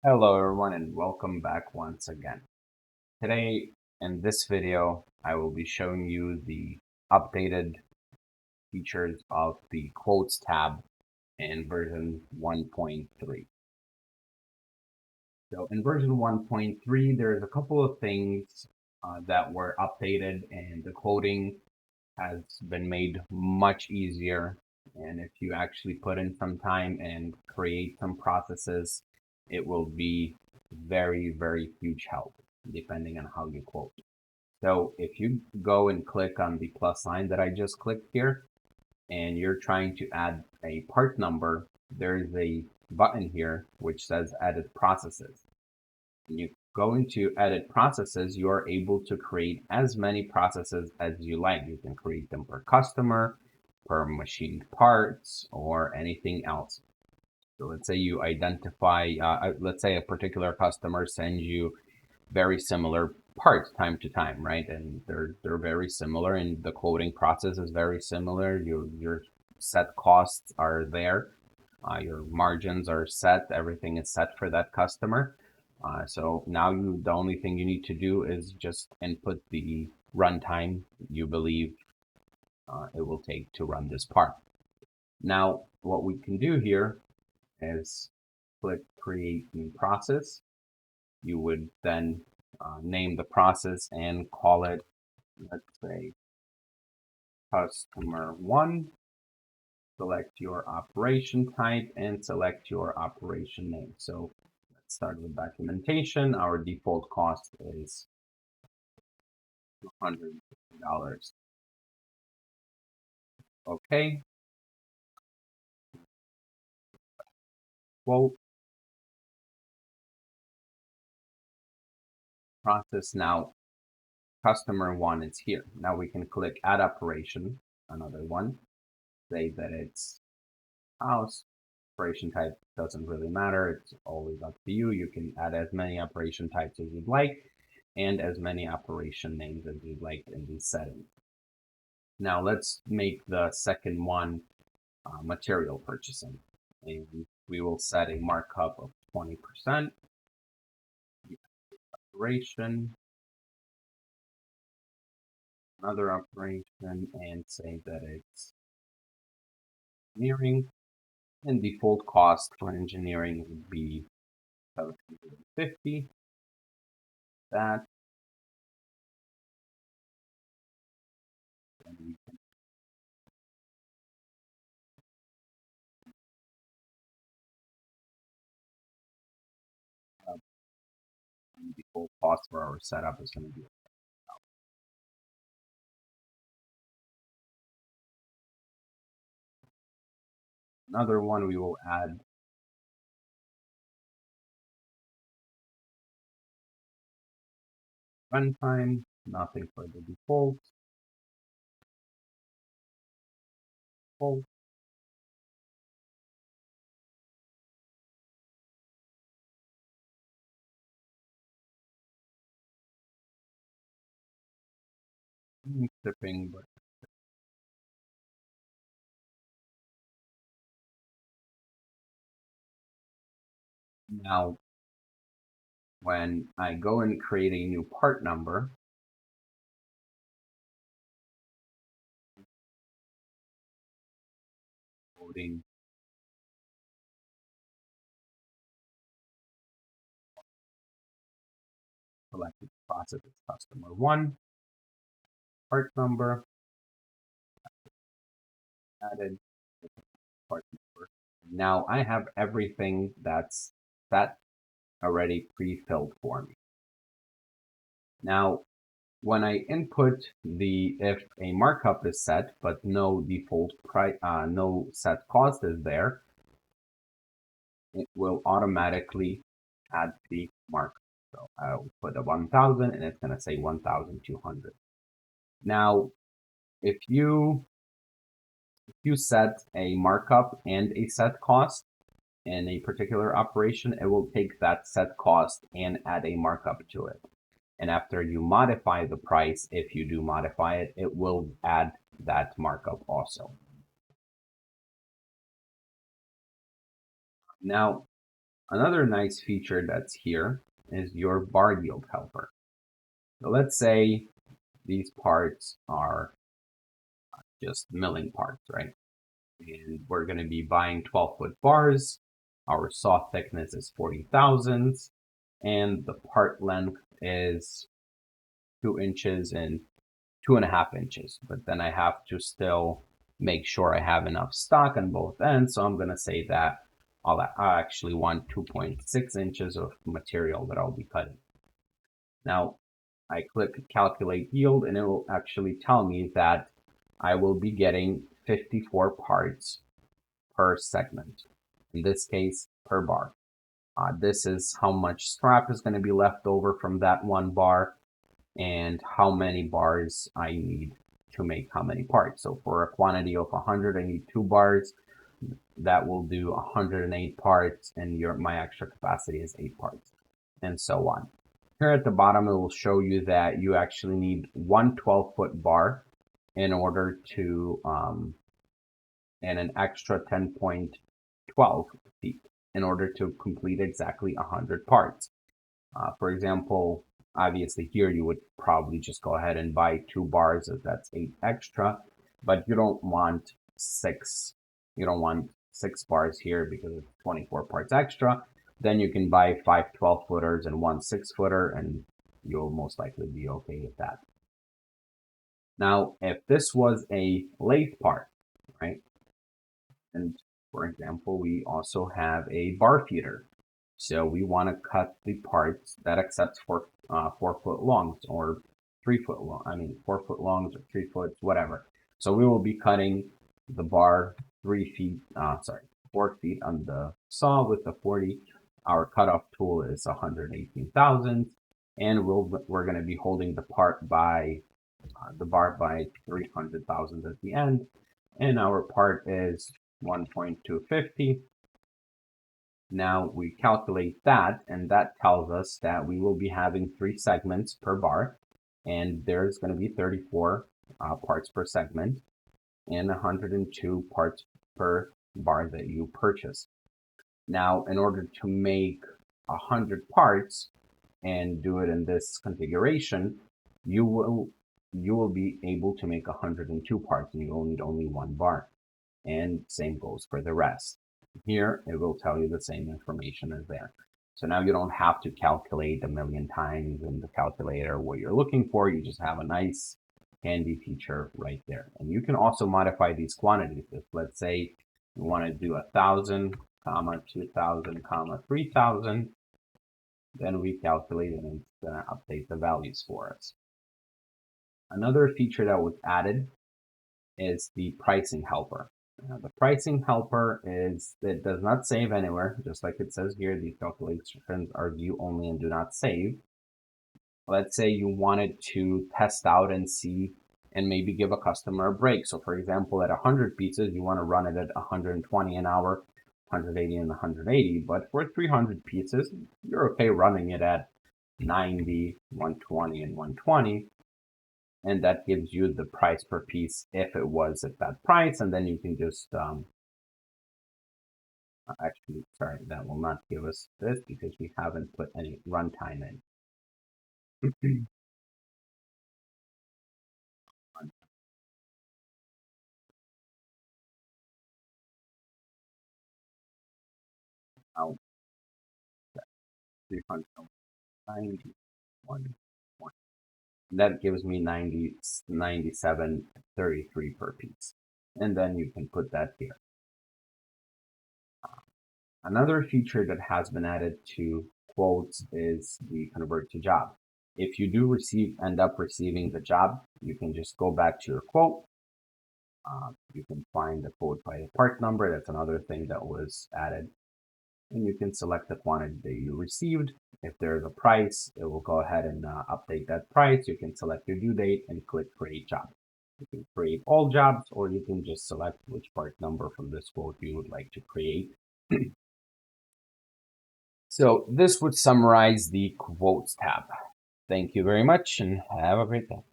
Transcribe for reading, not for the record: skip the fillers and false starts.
Hello everyone and welcome back once again. Today in this video I will be showing you the updated features of the quotes tab in version 1.3. So in version 1.3 there's a couple of things that were updated and the quoting has been made much easier, and if you actually put in some time and create some processes, it will be very huge help depending on how you quote. So if you go and click on the plus sign that I just clicked here and you're trying to add a part number, there's a button here which says edit processes. When you go into edit processes, you are able to create as many processes as you like. You can create them per customer, per machined parts, or anything else. So let's say you identify, let's say a particular customer sends you very similar parts time to time, right? And they're very similar, and the quoting process is very similar. Your set costs are there, your margins are set, everything is set for that customer. So now the only thing you need to do is just input the runtime you believe it will take to run this part. Now, what we can do here is click Create New Process. You would then name the process and call it, let's say, Customer 1. Select your operation type and select your operation name. So let's start with documentation. Our default cost is $250. Okay. Quote process. Now customer 1 is here. Now we can click add operation, another one. Say that it's house. Operation type doesn't really matter. It's always up to you. You can add as many operation types as you'd like and as many operation names as you'd like in these settings. Now let's make the second one material purchasing, and we will set a markup of 20%. Operation, another operation, and say that it's engineering, and default cost for engineering would be 750. That, and we can default cost for our setup is going to be another one. We will add runtime, nothing for the default. Shipping, but now when I go and create a new part number, loading selected process is customer 1, part number, added part number. Now I have everything that's set already pre-filled for me. Now, when I input if a markup is set, but no default price, no set cost is there, it will automatically add the markup. So I'll put a 1,000 and it's going to say 1,200. Now, if you set a markup and a set cost in a particular operation, it will take that set cost and add a markup to it. And after you modify the price, if you do modify it, it will add that markup also. Now, Another nice feature that's here is your bar yield helper. So let's say these parts are just milling parts, right? And we're going to be buying 12-foot bars. Our saw thickness is 40 thousandths, and the part length is 2 inches and 2.5 inches. But then I have to still make sure I have enough stock on both ends. So I'm going to say that I actually want 2.6 inches of material that I'll be cutting. Now I click calculate yield and it will actually tell me that I will be getting 54 parts per segment. In this case, per bar. This is how much scrap is going to be left over from that one bar and how many bars I need to make how many parts. So for a quantity of 100, I need 2 bars. That will do 108 parts, and my extra capacity is 8 parts, and so on. Here at the bottom, it will show you that you actually need one 12-foot bar in order to, and an extra 10.12 feet in order to complete exactly 100 parts. For example, obviously here you would probably just go ahead and buy 2 bars as that's 8 extra, but you don't want 6. You don't want 6 bars here because it's 24 parts extra. Then you can buy 5 12-footers and 1 6-footer, and you'll most likely be okay with that. Now, if this was a lathe part, right? And for example, we also have a bar feeder. So we want to cut the parts that accepts 4-foot longs or 3-foot long. 4-foot longs or 3 foot, whatever. So we will be cutting the bar 4 feet on the saw with the 40. Our cutoff tool is 118 thousandths, and we're going to be holding the bar by 300 thousandths at the end, and our part is 1.250. Now we calculate that, and that tells us that we will be having 3 segments per bar, and there's going to be 34 parts per segment and 102 parts per bar that you purchase. Now, in order to make 100 parts and do it in this configuration, you will be able to make 102 parts, and you will need only 1 bar. And same goes for the rest. Here, it will tell you the same information as there. So now you don't have to calculate a million times in the calculator what you're looking for. You just have a nice handy feature right there. And you can also modify these quantities. If let's say you want to do 1,000, 2,000, 3,000, then we calculate it and it's going to update the values for us. Another feature that was added is the pricing helper. The pricing helper it does not save anywhere, just like it says here. These calculations are view only and do not save. Let's say you wanted to test out and see and maybe give a customer a break. So for example, at 100 pieces, you want to run it at 120 an hour, 180 and 180. But for 300 pieces, you're okay running it at 90, 120, and 120. And that gives you the price per piece if it was at that price, and then you can just actually, sorry, that will not give us this because we haven't put any runtime in. Now, 391. That gives me 97.33 per piece, and then you can put that here. Another feature that has been added to quotes is the convert to job. If you do end up receiving the job, you can just go back to your quote. You can find the quote by the part number. That's another thing that was added. And you can select the quantity that you received. If there's a price, it will go ahead and update that price. You can select your due date and click create job. You can create all jobs, or you can just select which part number from this quote you would like to create. So this would summarize the quotes tab. Thank you very much and have a great day.